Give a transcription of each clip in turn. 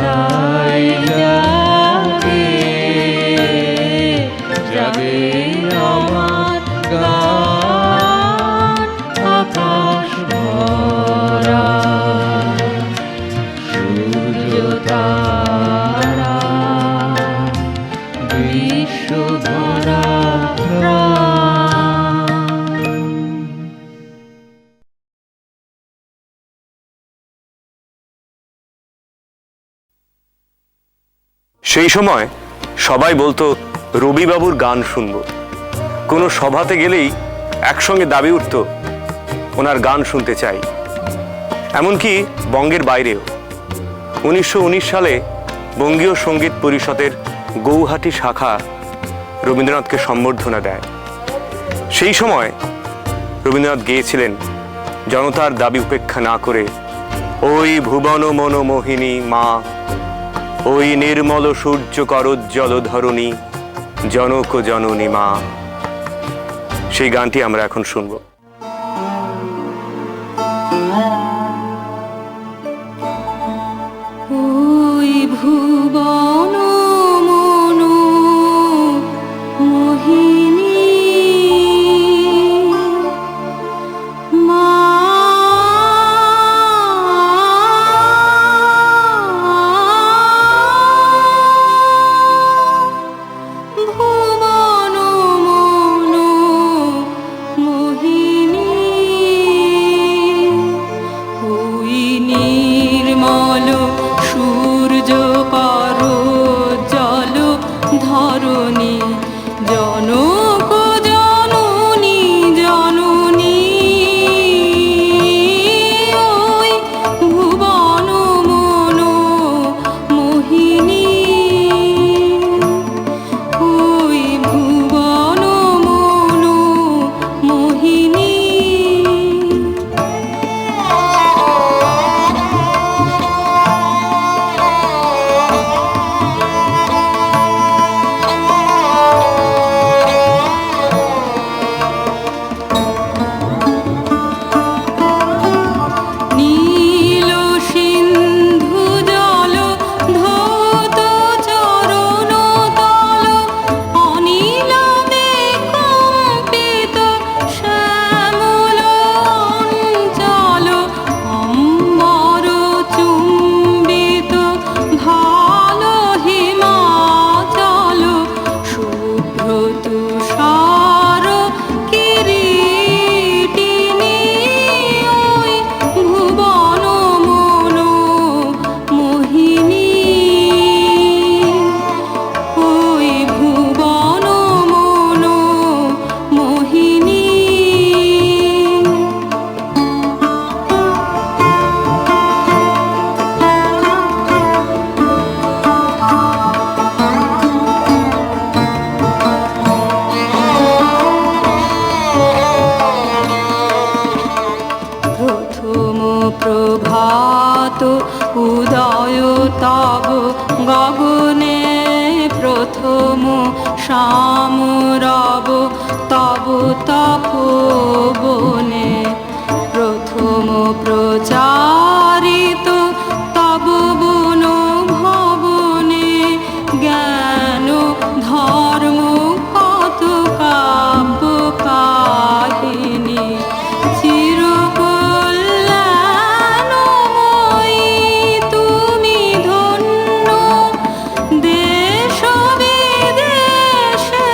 তাই যাবে যাবে আমার গান আকাশ ভরা সূর্য তারা বিশ্ব ভরা সেই সময় সবাই বলতো রবিবাবুর গান শুনব। কোনো সভাতে গেলেই একসঙ্গে দাবি উঠত ওনার গান শুনতে চাই। এমনকি বঙ্গের বাইরেও 1919 সালে বঙ্গীয় সঙ্গীত পরিষদের গৌহাটি শাখা রবীন্দ্রনাথকে সম্বর্ধনা দেয়। সেই সময় রবীন্দ্রনাথ গেয়েছিলেন জনতার দাবি উপেক্ষা না করে, ওই ভুবন মনোমোহিনী মা, ওই নির্মল সূর্য করজ্জ্বল ধরণী, জনক জননী মা। সেই গানটি আমরা এখন শুনব। ওই ভুবন মনো মোহিনী মা, ভুবন মনো মোহিনী, ওই নির্মল সূর্য করজ্জ্বল ধরণী, জনক জননী জননী, ওই ভুবন মনো মোহিনী, ওই ভুবন মনো মোহিনী। নীল সিন্ধু জল ধৌত চরণ তল, অনিল বিকম্পিত শ্যামল অঞ্চল, অম্বর চুম্বিত ভাল হিমাচল, শুভ্র তুষার কিরীটিনী, ওই ভুবন মনো মোহিনী, ওই ভুবন মনো মোহিনী। প্রথম প্রভাত উদয় তব গগনে, প্রথম শামরব তব তপোবনে, প্রথম প্রচারিত তব বন ভবনে, জ্ঞান ধর্ম কত কাব্য কাহিনী, চিরকল্যাণময়ী তুমি ধন্য, দেশ বিদেশে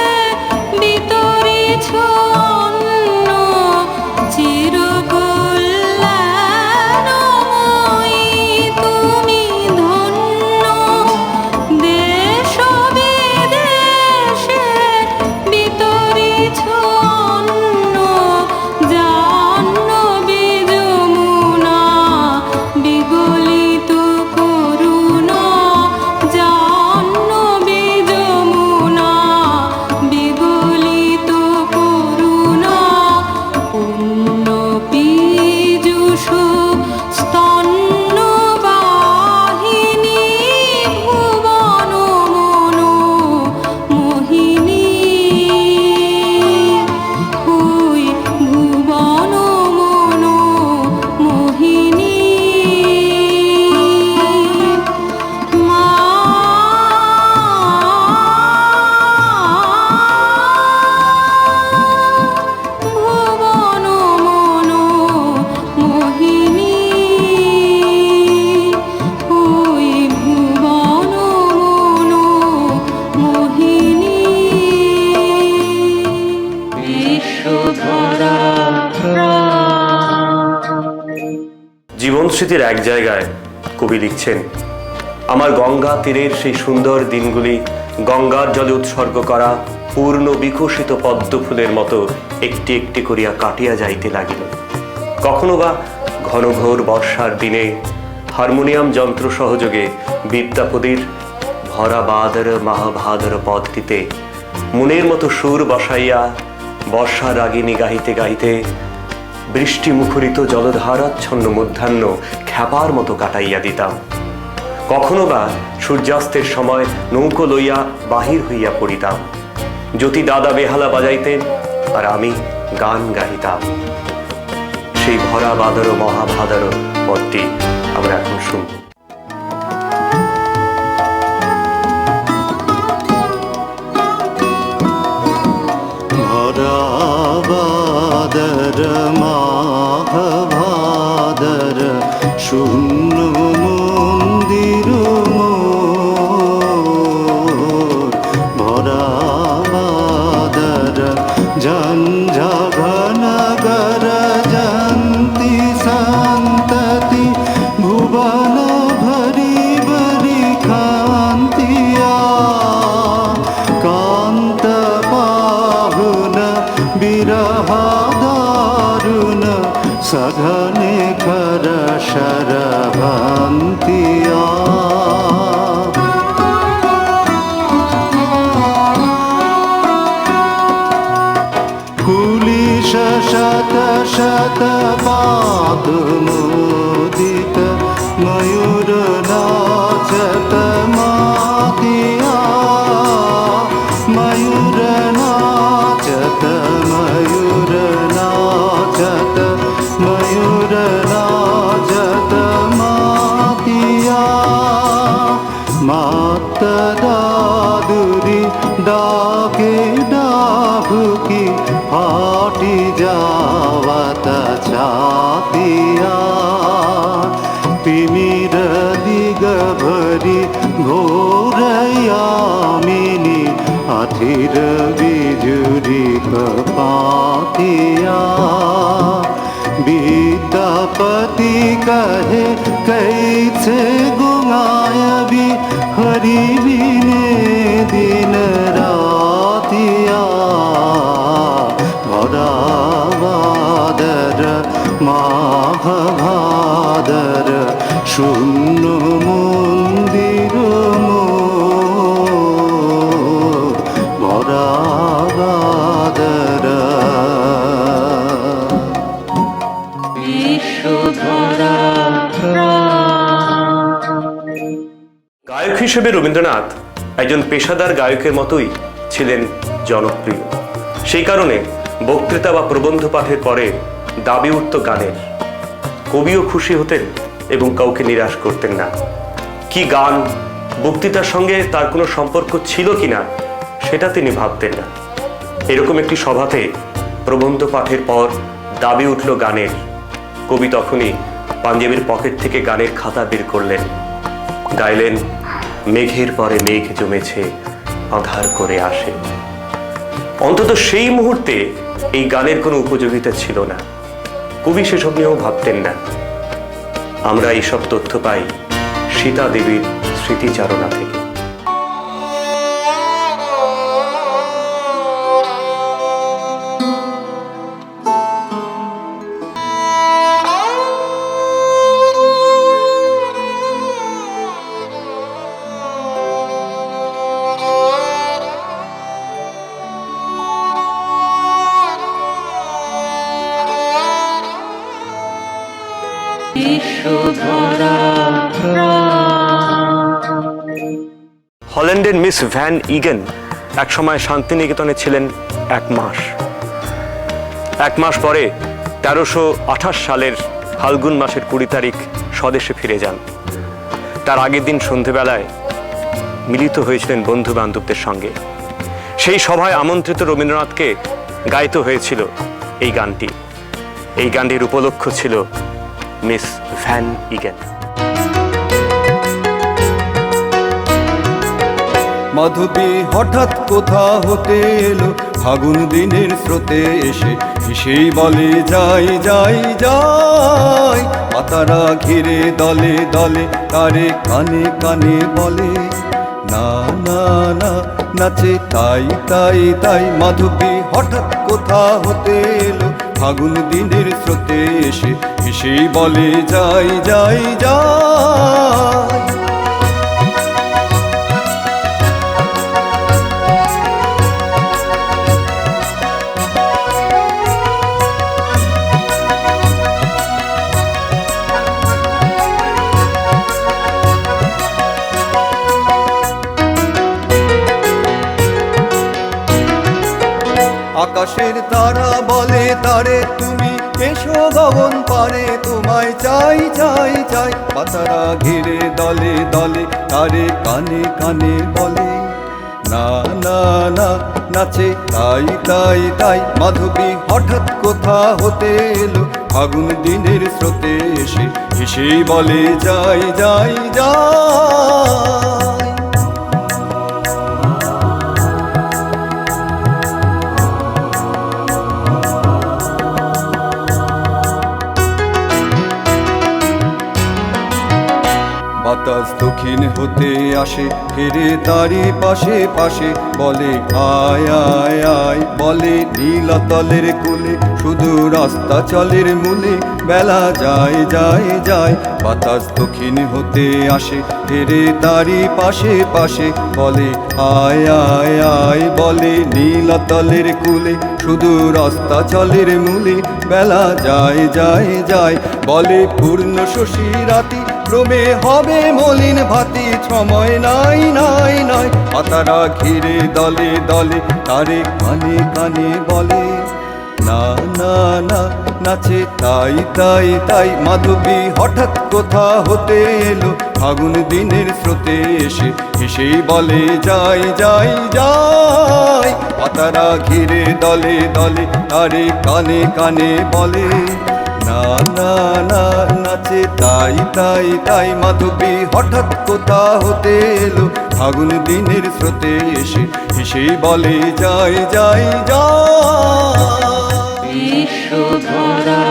উপস্থিতির এক জায়গায় কবি লিখছেন, আমার গঙ্গা তীরের সেই সুন্দর দিনগুলি গঙ্গার জলে উৎসর্গ করা পূর্ণ বিকশিত পদ্ম ফুলের মতো একটি একটি করিয়া কাটিয়া যাইতে লাগিল। কখনো বা ঘনঘোর বর্ষার দিনে হারমোনিয়াম যন্ত্র সহযোগে বিদ্যাপদীর ভরা বাদর মহাভাদর পদটিতে মনের মতো সুর বসাইয়া বর্ষা রাগিনী গাহিতে গাহিতে বৃষ্টি মুখরিত জলধারাচ্ছন্ন মধ্যাহ্ন খ্যাপার মতো কাটাইয়া দিতাম। কখনো বা সূর্যাস্তের সময় নৌকো লইয়া বাহির হইয়া পড়িতাম। জ্যোতি দাদা বেহালা বাজাইতেন আর আমি গান গাহিতাম। সেই ভরা বাদর মহাভাদর পদটি আমরা এখন শুনব। ভরা বাদর মহাভাদর শূন্য মন্দির মোর, ভরা বাদর ঝঞ্ঝা ঘন গর জন্তি সন্ততি ভুবন ভরি ভরি খান্তিয়া কান্ত পাহুন বিরহ দারুণ সঘনে কর শরভন্তিয়া। কুলিশ শত শত পাদ মোদিত ময়ূর নাচত মাতিয়া, ময়ূর নাচত ময়ূর নাচত ময়ূর নাচত মাতিয়া। মাত দাদুরি ডাকে ডাভুকি ফাটি যাওয়াত ছাতিয়া, তিমির দিগ ভরি ঘোরয়ামিনী আথির বিজুরি কপাতিয়া। विद्यापति कहे कैसे गुंगायबी हरि बिने दिन रातिया। भरा बादर महाभादर शून्य मंदिर मोर, भरा बादर। গায়ক হিসেবে রবীন্দ্রনাথ একজন পেশাদার গায়কের মতোই ছিলেন জনপ্রিয়। সেই কারণে বক্তৃতা বা প্রবন্ধ পাঠের পরে দাবি উঠত গানের। কবিও খুশি হতেন এবং কাউকে নিরাশ করতেন না। কি গান বক্তৃতার সঙ্গে তার কোনো সম্পর্ক ছিল কিনা সেটা তিনি ভাবতেন না। এরকম একটি সভাতে প্রবন্ধ পাঠের পর দাবি উঠল গানের। কবি তখনই পাঞ্জাবির পকেট থেকে গানের খাতা বের করলেন, গাইলেন, মেঘের পরে মেঘ জমেছে আঁধার করে আসে। অন্তত সেই মুহূর্তে এই গানের কোনো উপযোগিতা ছিল না। কবি সেসব নিয়েও ভাবতেন না। আমরা এইসব তথ্য পাই সীতা দেবীর স্মৃতিচারণা থেকে। হল্যান্ডের মিস ভ্যান ইগেন একসময় শান্তিনিকেতনে ছিলেন 1 মাস। 1 মাস পরে 1328 সালের ফাল্গুন মাসের 20 তারিখ স্বদেশে ফিরে যান। তার আগের দিন সন্ধেবেলায় মিলিত হয়েছিলেন বন্ধু বান্ধবদের সঙ্গে। সেই সভায় আমন্ত্রিত রবীন্দ্রনাথকে গাইতে হয়েছিল এই গানটি। এই গানটির উপলক্ষ ছিল মিস ভ্যান ইগেন। মাধবী হঠাৎ কোথা হতে এলো ফাগুন দিনের স্রোতে এসে হেসেই বলে যাই যাই যাই, পাতারা ঘিরে দলে দলে তারে কানে কানে বলে না না না, নাচে তাই তাই তাই। মাধবী হঠাৎ কোথা হতে এলো ফাগুন দিনের স্রোতে এসে হেসেই বলে যাই যাই যাই। আকাশের তারা বলে তারে তুমি এসো গগন পারে, তোমায় চাই চাই চাই। পাতারা ঘিরে দলে দলে তারে কানে কানে বলে না না না, নাচে তাই তাই তাই। মাধবী হঠাৎ কোথা হতে এলো ফাগুন দিনের স্রোতে এসে হেসেই বলে যাই যাই যাই। বাতাস দক্ষিণ হতে আসে ফিরে তারি পাশে পাশে বলে আয় আয় আয়, বলে নীলাতলের কোলে শুধু রাস্তা চলের মূলে বেলা যায় যায় যায়। বাতাস দক্ষিণ হতে আসে ফিরে তারি পাশে পাশে বলে আয় আয় আয়, বলে নীলাতলের কোলে শুধু রাস্তা চলের মূলে বেলা যায় যায় যায়। বলে পূর্ণ শশী রাতি ক্রমে হবে মলিন ভাতি, সময় নাই নাই নাই। পাতারা ঘিরে দলে দলে তারে কানে কানে বলে না না না, নাচে তাই তাই তাই। মাধবী হঠাৎ কোথা হতে এলো ফাগুন দিনের স্রোতে এসে হেসেই বলে যাই যাই যাই। পাতারা ঘিরে দলে দলে তারে কানে কানে বলে না না না, নাচে তাই তাই তাই। মাধবী হঠাৎ কোথা হতে এলো ফাগুন দিনের স্রোতে এসে হেসেই বলে যাই যাই যাই। বিশ্বধরা